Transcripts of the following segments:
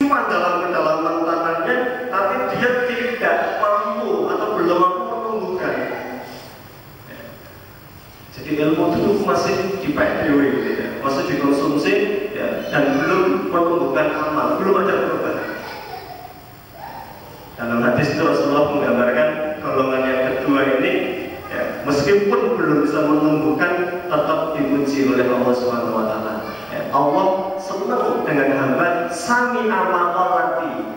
cuma dalam kedalaman tanahnya, tapi dia tidak mampu atau belum mampu menumbuhkan. Jadi ilmu itu masih dipakai gitu ya, masih dikonsumsi ya, dan belum menumbuhkan amal, belum ada perubahan. Dalam hadis itu Rasulullah menggambarkan golongan yang kedua ini ya, meskipun belum bisa menumbuhkan, tetap dipuji oleh Allah Subhanahu wa Ta'ala. Ya, Allah senang dengan hamba sami amalati,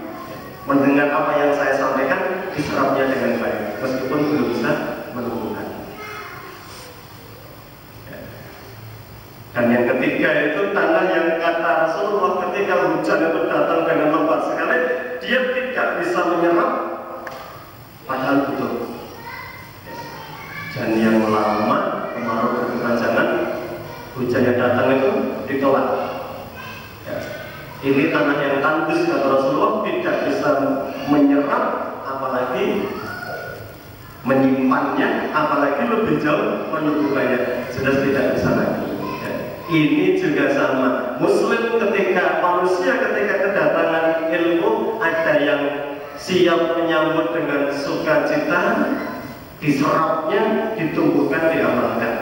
mendengar apa yang saya sampaikan, diserapnya dengan baik, meskipun belum bisa menumbuhkan. Ya. Dan yang ketiga itu tanah yang kata Rasulullah ketika hujan itu datang dengan lebat sekali, dia tidak bisa menyerap, padahal butuh. Dan yang lama kemarau berkepanjangan, hujannya datang itu ditolak. Ya. Ini tanah yang tandus kata Rasulullah, tidak bisa menyerap, apalagi menyimpannya, apalagi lebih jauh menumbuhkannya, sudah tidak bisa lagi. Ya. Ini juga sama. Muslim ketika manusia ketika kedatangan ilmu, ada yang siap menyambut dengan sukacita, diserapnya, ditumbuhkan, diamalkan.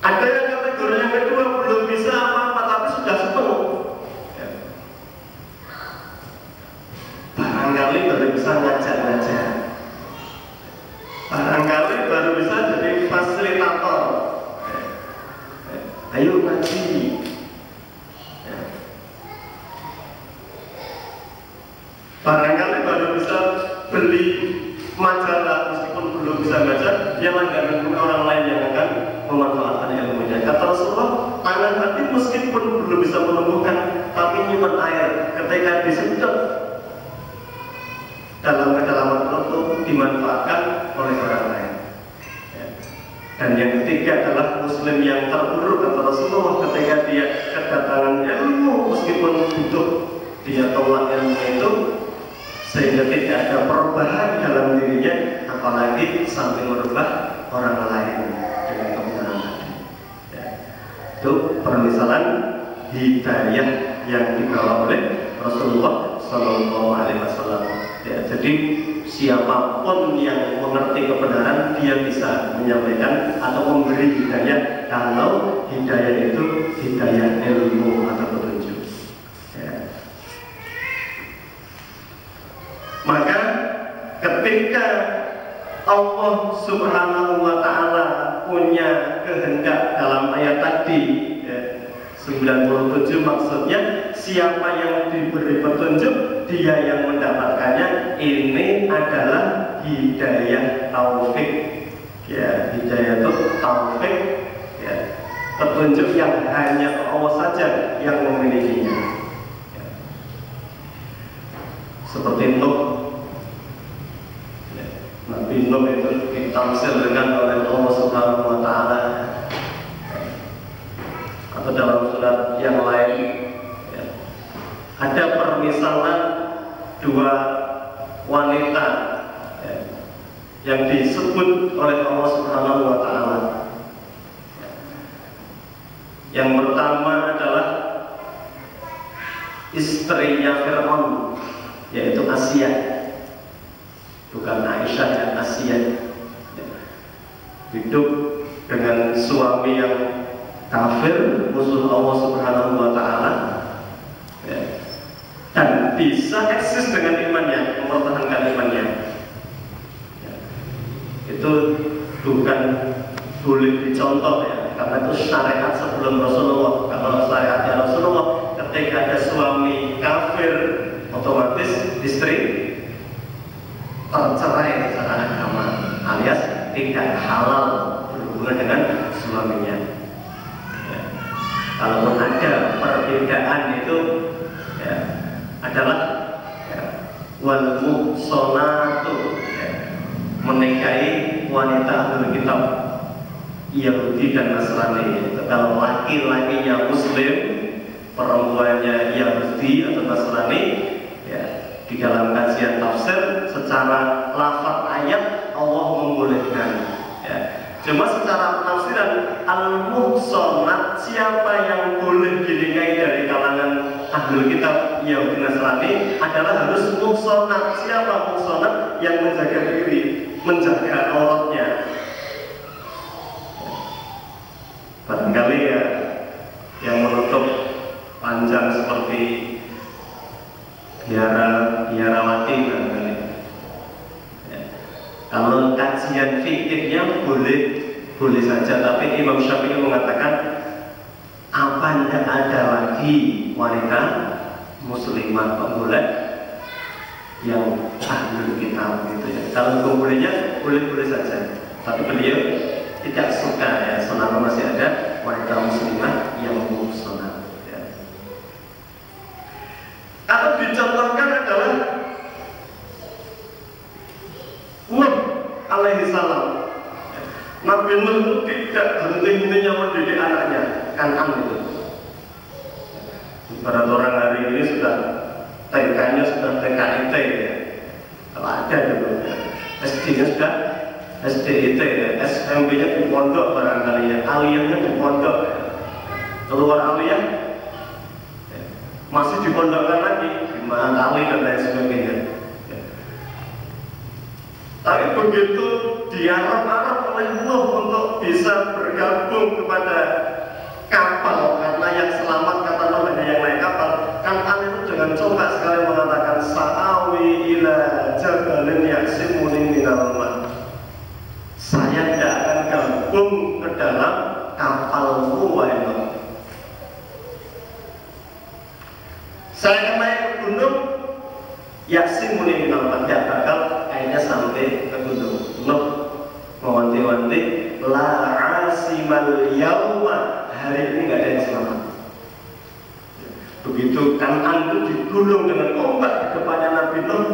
Ada yang kategori yang kedua belum bisa apa-apa tapi sudah sepenuh. Ya. Barangkali baru bisa ngajar-ngajar, barangkali baru bisa jadi fasilitator. Ya. Ayo ngaji. Ya. Barangkali baru bisa beli majalah, meskipun belum bisa baca, dia langganan orang lain yang akan memanfaatkan ilmunya. Kata Rasulullah, tangan hati meskipun belum bisa menumbuhkan, tapi nyimpen air ketika disedot dalam kedalaman perut dimanfaatkan oleh orang lain. Ya. Dan yang ketiga adalah Muslim yang terburuk, kata Rasulullah, ketika dia kedatangan ilmu, meskipun butuh, dia tolak ilmu itu sehingga tidak ada perubahan dalam dirinya, apalagi sampai merubah orang lain dengan kebenaran tadi. Ya. Itu permisalan hidayah yang dibawa oleh Rasulullah Shallallahu Alaihi Wasallam. Ya, jadi siapapun yang mengerti kebenaran, dia bisa menyampaikan atau memberi hidayah, kalau hidayah itu hidayah ilmu atau petunjuk. Ya. Maka ketika Allah Subhanahu wa Ta'ala punya kehendak dalam ayat tadi ya, 97, maksudnya siapa yang diberi petunjuk, dia yang mendapatkannya. Ini adalah hidayah taufik ya, hidayah itu taufik ya, petunjuk yang hanya Allah saja yang memilikinya ya. Seperti Nuh, Nabi Nuh itu ditamsilkan oleh Allah Subhanahu wa Ta'ala, atau dalam surat yang lain ya, ada permisalan dua wanita ya, yang disebut oleh Allah Subhanahu wa Ta'ala. Yang pertama adalah istrinya Fir'aun, yaitu Asia, bukan Aisyah, dan Asia ya. Hidup dengan suami yang kafir, musuh Allah Subhanahu wa Ta'ala ya. Dan bisa eksis dengan imannya, mempertahankan imannya ya. Itu bukan boleh dicontoh ya, karena itu syariat sebelum Rasulullah. Kalau syariatnya Rasulullah, ketika ada suami kafir, otomatis istri tercerai secara agama, alias tidak halal berhubungan dengan suaminya ya. Kalaupun ada perbedaan itu ya, adalah ya, wal muhsanatu ya, menikahi wanita ahli kitab Yahudi dan Nasrani. Kalau laki-lakinya Muslim, perempuannya Yahudi atau Nasrani ya, di dalam kajian tafsir secara lafaz ayat Allah membolehkan ya. Cuma secara penafsiran al-muhsanat, siapa yang boleh dinikahi dari kalangan ahlul kitab Yahudi Nasrani adalah harus muhsanat. Siapa muhsanat? Yang menjaga diri, menjaga auratnya. Barangkali ya yang menutup panjang seperti biarawati barangkali. Ya. Kalau kajian fikihnya boleh saja, tapi Imam Syafi'i mengatakan apa tidak ada lagi wanita muslimah boleh yang ahlul kitab gitu ya. Kalau bolehnya boleh saja, tapi beliau tidak suka ya selama masih ada wanita muslimah yang muhsanah ya. Atau dicontohkan adalah Nuh alaihi salam. Nabi Nuh itu tidak henti-hentinya mendidik anaknya, Kan'an itu. Para orang hari ini sudah TK-nya sudah TKIT ya. Kalau ada dulu ya. SD-nya sudah SDIT ya. SMP-nya di pondok barangkali ya. Aliyahnya di pondok ya. Keluar aliyah ya. Masih dipondokkan lagi di Kali dan lain sebagainya ya. Tapi begitu diarap-arap oleh Nuh untuk bisa bergabung kepada kapal, karena yang selamat kata Nuh hanya yang naik kapal. Kan'an itu dengan coba sekali mengatakan sa'awi ila jabalin yaksimuni minal ma'. Saya tidak akan gabung ke dalam kapalku, wahai Nuh. Saya akan naik ke gunung yaksimuni minal ma', tidak bakal akhirnya sampai ke gunung. Nuh mewanti-wanti la asimal yauma, hari ini nggak ada yang selamat. Begitu Kan'an itu digulung dengan ombak di depannya Nabi Nuh,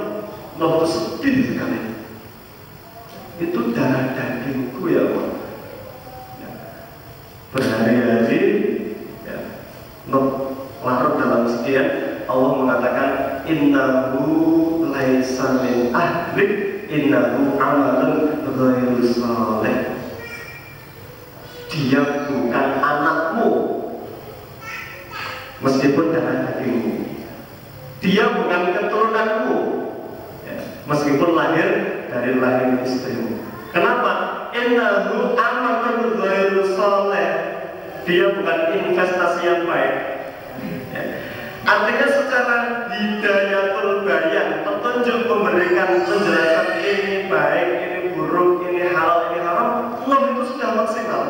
Nuh itu sedih sekali. Itu darah dagingku ya Allah. Ya. Berhari-hari ya, Nuh larut dalam kesedihan. Allah mengatakan innahu laisa min ahlik, innahu amalun ghairu shalih. Dia bukan anakmu meskipun darah dagingmu. Dia bukan keturunanmu ya, meskipun lahir dari lahir istrimu. Kenapa? Innahu amalun ghairu shalih. Dia bukan investasi yang baik ya. Artinya secara hidayatul bayan, petunjuk memberikan penjelasan ini baik, ini buruk, ini halal, ini haram, Nuh itu sudah maksimal.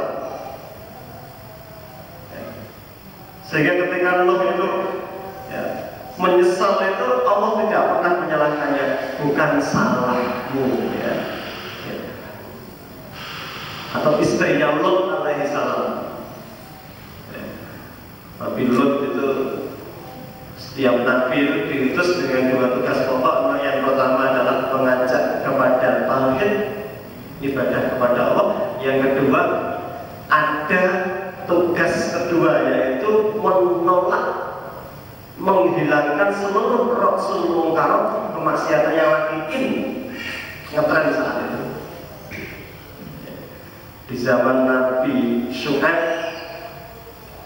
Sehingga ketika Nuh itu ya, menyesal itu, Allah tidak pernah menyalahkannya, bukan salahmu ya. Ya. Atau istrinya Lut alaihi salam ya. Tapi Lut itu setiap nabi itu diutus dengan dua tugas pokok. Yang pertama adalah mengajak kepada tauhid, ibadah kepada Allah. Yang kedua ada tugas kedua, yaitu menolak, menghilangkan seluruh roksul mungkar, kemaksiatan yang lagi ngetren saat itu. Di zaman Nabi Syuaib,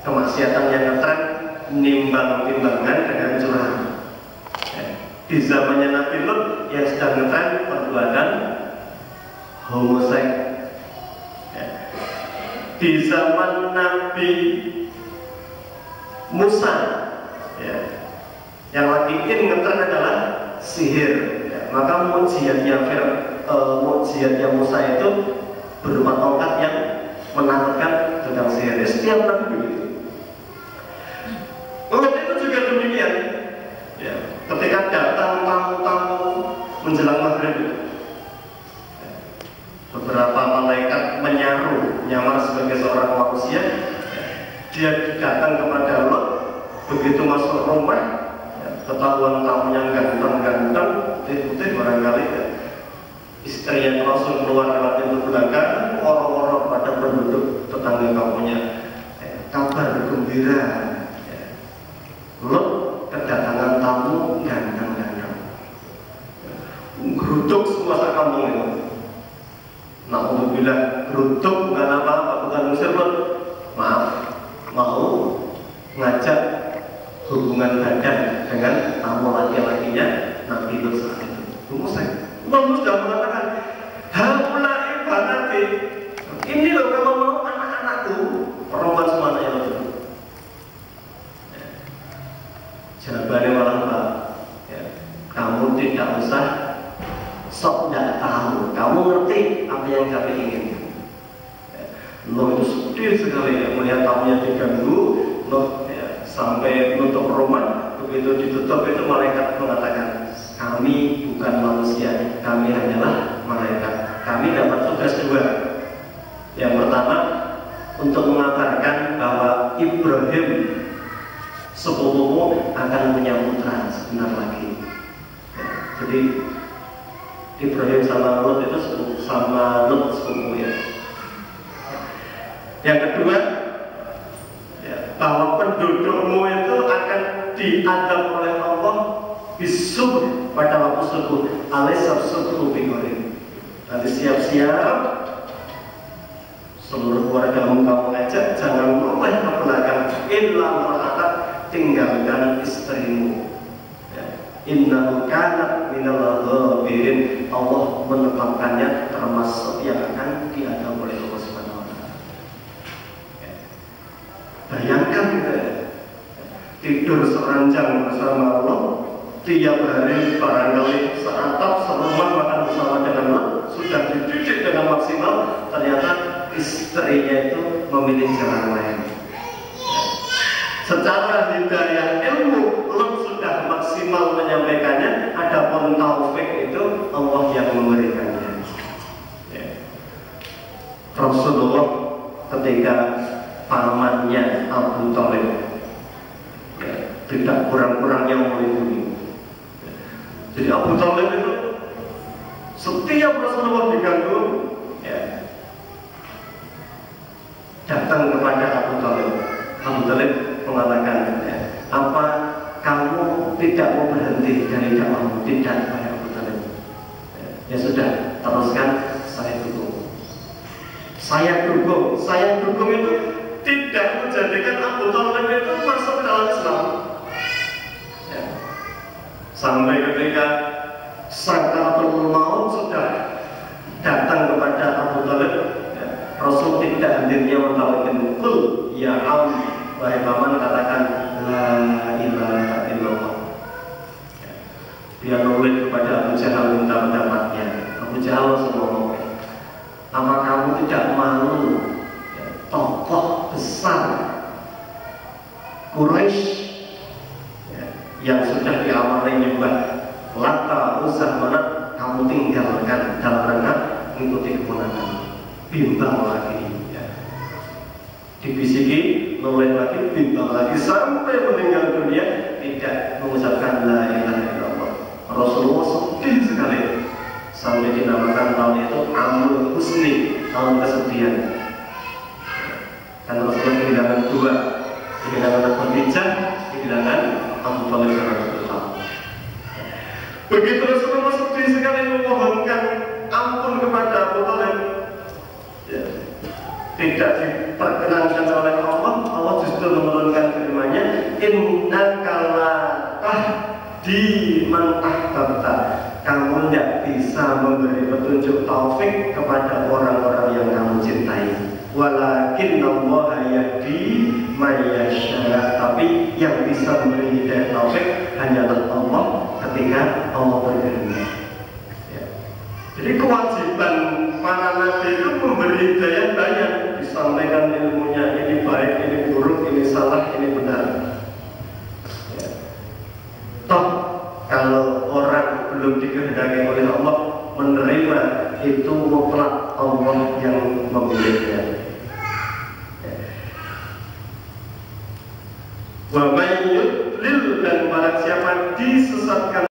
kemaksiatan yang ngetren nimbang-timbangan dengan curang. Di zamannya Nabi Lut yang sedang ngetren perbuatan homoseks. Di zaman Nabi Musa ya, yang lagi ngetren adalah sihir ya. Maka mujiatnya Musa itu berupa tongkat yang menakutkan tukang sihir. Setiap nabi begitu. Lut itu juga demikian ya. Ketika datang tamu-tamu menjelang maghrib ya, beberapa malaikat menyamar sebagai seorang manusia ya. Dia datang kepada Lut. Begitu masuk rumah ya, ketahuan tamunya ganteng-ganteng, putih-putih barangkali ya. Istri yang langsung keluar lewat pintu belakang, orang-orang pada penduduk tetangga kamunya ya, kabar gembira ya. Lut kedatangan tamu ganteng-ganteng ya. Geruduk semua sak kampung itu. Na'udzubillah, geruduk bukan apa-apa, bukan ngusir Lut. Maaf, mau ngajak hubungan badan dengan tamu laki-lakinya Nabi Lut saat itu. Allah sudah mengatakan, haulai banati, ini loh kalau mau anak-anakku, perempuan semuanya yang itu. Jawabannya malah Pak, ya, kamu tidak usah sok tidak tahu, kamu ngerti apa yang kami inginkan. Loh itu sedih sekali ya, melihat tamunya diganggu, loh ya, sampai menutup rumah, begitu ditutup itu malaikat mengatakan, kami bukan manusia, kami hanyalah malaikat. Kami dapat tugas dua. Yang pertama, untuk mengabarkan bahwa Ibrahim sepupumu akan punya putra sebentar lagi. Ya, jadi Ibrahim sama Lut itu sepupu ya. Yang kedua, ya, bahwa pendudukmu itu akan diadab oleh Allah bisub pada waktu subuh, alisab subuh bingorin. Nanti siap-siap, seluruh keluarga kamu ajak, jangan boleh ke belakang, illa merata tinggalkan istrimu. Innahu kana minal ghabirin. Allah menetapkannya termasuk yang akan diadab oleh Allah Subhanahu wa taala. Bayangkan tidur seranjang bersama Allah, tiap hari barangkali seatap serumah makan bersama dengan Allah, sudah dididik dengan maksimal, ternyata istrinya itu memilih jalan lain. Secara hidayah ilmu Lut sudah maksimal menyampaikannya, adapun taufik itu Allah yang memberikannya. Ya. Rasulullah ketika pamannya Abu Thalib, ya, tidak kurang-kurangnya melindungi. Ya. Jadi Abu Thalib itu setiap Rasulullah diganggu, ya, datang kepada Abu Thalib. Abu Thalib mengatakan, ya, apa kamu tidak mau berhenti dari dakwahmu? Tidak, wahai Abu Thalib. Ya sudah, teruskan, saya dukung. Saya dukung itu tidak menjadikan Abu Thalib itu masuk dalam Islam. Ya. Sampai ketika sakaratul maut sudah datang kepada Abu Thalib, ya, Rasul tidak hadirnya mentauhidkan, kul ya am, wahai paman, katakan la ilaha illallah. Ya. Dia nulis kepada Abu Jahal minta pendapatnya. Abu Jahal semua, apa kamu tidak malu, ya, tokoh besar Quraisy, ya, yang sudah diamali nyembah Lata, Uzza, Manat, kamu tinggalkan dalam rangka mengikuti kemenangan. Bimbang lagi, ya. Dibisiki, nulis lagi, bimbang lagi, sampai meninggal dunia tidak mengucapkan la ilaha illallah. Rasulullah sedih sekali, sampai dinamakan tahun itu Amul Husni, tahun kesedihan. Karena Rasulullah kehilangan dua, kehilangan Abu Hijjah, kehilangan Abu Thalib Rasulullah. Begitu Rasulullah sedih sekali memohonkan ampun kepada Abu Thalib, ya, tidak diperkenankan oleh Allah. Allah justru menurunkan firman-Nya, innaka la tahdi man ahbabta. Kamu tidak bisa memberi petunjuk taufik kepada orang-orang yang kamu cintai. Walakinnallaha yahdi man yasha. Tapi yang bisa memberi hidayah taufik hanyalah Allah ketika Allah berkehendak. Ya. Jadi kewajiban para nabi itu memberi hidayah banyak, disampaikan ilmunya, ini baik, ini buruk, ini salah, ini benar. Ya. Toh kalau orang belum dikehendaki oleh Allah menerima, itu mutlak Allah yang memilihnya.